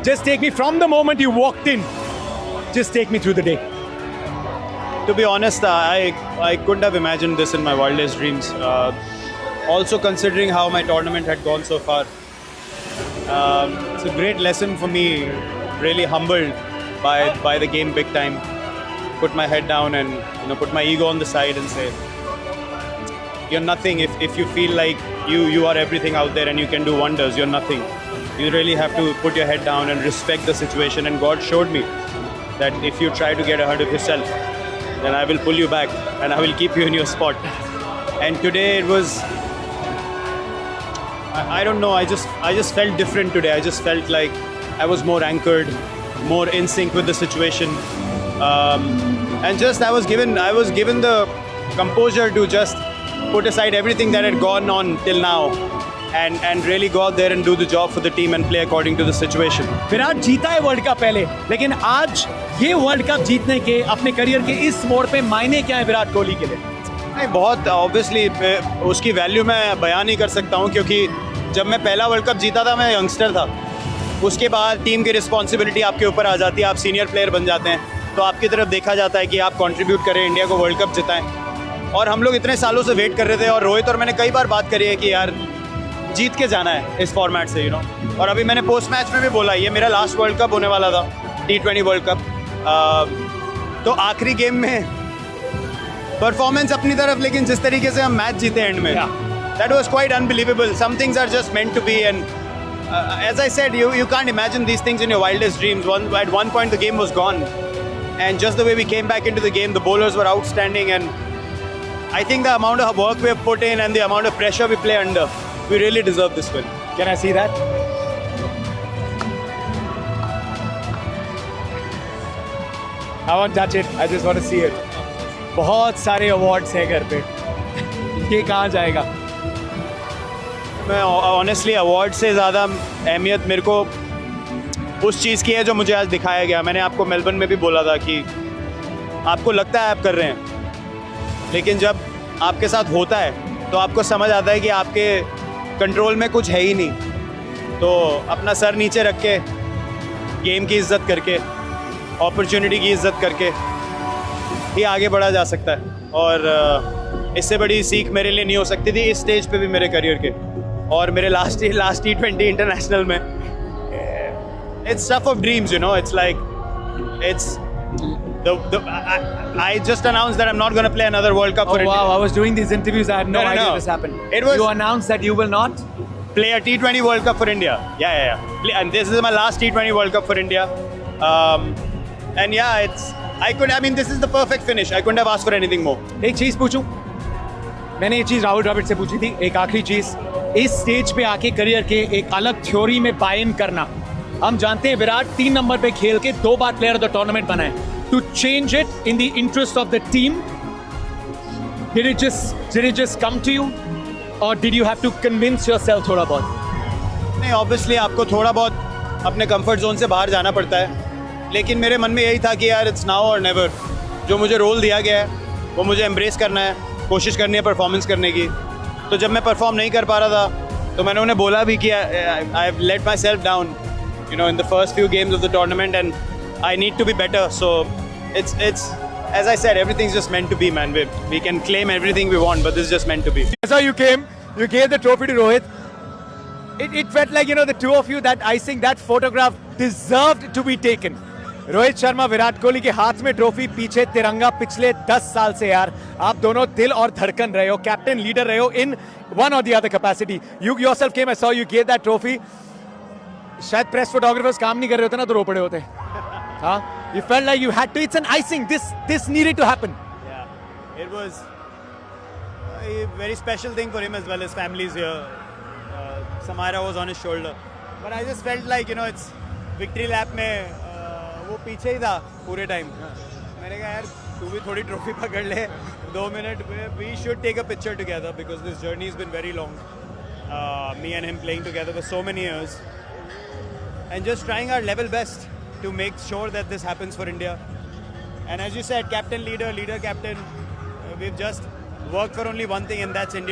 Just take me from the moment you walked in. Just take me through the day. To be honest, I couldn't have imagined this in my wildest dreams. Also considering how my tournament had gone so far. It's a great lesson for me, really humbled by the game big time. Put my head down and put my ego on the side and say, you're nothing. If you feel like you are everything out there and you can do wonders, you're nothing. You really have to put your head down and respect the situation. And God showed me that if you try to get ahead of yourself, then I will pull you back and I will keep you in your spot. And today it was, I don't know, I just felt different today. I just felt like I was more anchored, more in sync with the situation. And just I was given the composure to just put aside everything that had gone on till now and really go out there and do the job for the team and play according to the situation. Virat जीता है world cup पहले, लेकिन आज ये world cup जीतने के अपने career के इस मोड़ पे मायने क्या है विराट कोहली के लिए? नहीं, बहुत ऑब्वियसली उसकी वैल्यू मैं बयान नहीं कर सकता हूँ, क्योंकि जब मैं पहला वर्ल्ड कप जीता था मैं यंगस्टर था. उसके बाद टीम की रिस्पॉन्सिबिलिटी आपके ऊपर आ जाती है, आप सीनियर प्लेयर बन जाते हैं, तो आपकी तरफ देखा जाता है कि आप कंट्रीब्यूट करें, इंडिया को वर्ल्ड कप जिताएं. और हम लोग इतने सालों से वेट कर रहे थे, और रोहित और मैंने कई बार बात करी है कि यार जीत के जाना है इस फॉर्मेट से, और अभी मैंने पोस्ट मैच में भी बोला, ये मेरा लास्ट वर्ल्ड कप होने वाला था, T20 वर्ल्ड कप. तो आखिरी गेम में परफॉर्मेंस अपनी तरफ, लेकिन जिस तरीके से हम मैच जीते एंड में, that was quite unbelievable. Some things are just meant to be, and as I said, you can't imagine these things in your wildest dreams. At one point the game was gone, and just the way we came back into the game, the bowlers were outstanding, and I think the amount of work we have put in and the amount of pressure we play under, we really deserve this win. Can I see that? I won't touch it. I just want to see it. बहुत सारे awards हैं घर पे. ये कहाँ जाएगा? मैं honestly award से ज़्यादा अहमियत मेरे को उस चीज़ की है जो मुझे आज दिखाया गया. मैंने आपको मेलबर्न में भी बोला था कि आपको लगता है आप कर रहे हैं, लेकिन जब आपके साथ होता है तो आपको समझ आता है कि आपके कंट्रोल में कुछ है ही नहीं. तो अपना सर नीचे रख के, गेम की इज़्ज़त करके, अपॉर्चुनिटी की इज़्ज़त करके ही आगे बढ़ा जा सकता है. और इससे बड़ी सीख मेरे लिए नहीं हो सकती थी इस स्टेज पे भी मेरे करियर के, और मेरे लास्ट T20 इंटरनेशनल में. It's tough of dreams, it's like it's I just announced that I'm not going to play another World Cup for India. Wow, I was doing these interviews, I had no idea this happened. You announced that you will not play a T20 World Cup for India. Yeah. And this is my last T20 World Cup for India. And yeah, this is the perfect finish. I couldn't have asked for anything more. एक चीज़ पूछूं, मैंने ये चीज़ राहुल द्रविड़ से पूछी थी. एक आखिरी चीज़, इस स्टेज पे आके करियर के एक अलग थ्योरी में बाय इन करना. हम जानते हैं विराट 3 नंबर पे खेल के 2 बार प्लेयर ऑफ द टूर्नामेंट बना है. To change it in the interest of the team, did it just come to you, or did you have to convince yourself थोड़ा बहुत? नहीं, ऑब्वियसली आपको थोड़ा बहुत अपने कंफर्ट जोन से बाहर जाना पड़ता है, लेकिन मेरे मन में यही था कि यार इट्स नाउ और नेवर. जो मुझे रोल दिया गया है वो मुझे एम्ब्रेस करना है, कोशिश करनी है परफॉर्मेंस करने की. तो जब मैं परफॉर्म नहीं कर पा रहा था तो मैंने उन्हें बोला भी कि I have let my self down in the first few games of the tournament, and I need to be better. So it's as I said, everything's just meant to be, man. We can claim everything we want, but this is just meant to be. That's how you came. You gave the trophy to Rohit. It felt like, the two of you, that icing, that photograph deserved to be taken. Rohit Sharma, Virat Kohli के हाथ में trophy, पीछे तिरंगा. पिछले 10 साल से यार आप दोनों दिल और धड़कन रहे हो, कैप्टन लीडर रहे हो in one or the other capacity. You yourself came, I saw you gave that trophy. शायद प्रेस फोटोग्राफर्स काम नहीं कर रहे होते ना, तो रो पड़े होते. You felt like you had to. It's an icing. This needed to happen. Yeah, it was a very special thing for him as well. His family's here. Samara was on his shoulder, but I just felt like it's victory lap में वो पीछे ही था पूरे time. मैंने कहा यार तू भी थोड़ी ट्रॉफी पकड़ ले 2 minute. We should take a picture together because this journey has been very long. Me and him playing together for so many years, and just trying our level best to make sure that this happens for India. And as you said, captain, leader, captain, we've just worked for only one thing, and that's India.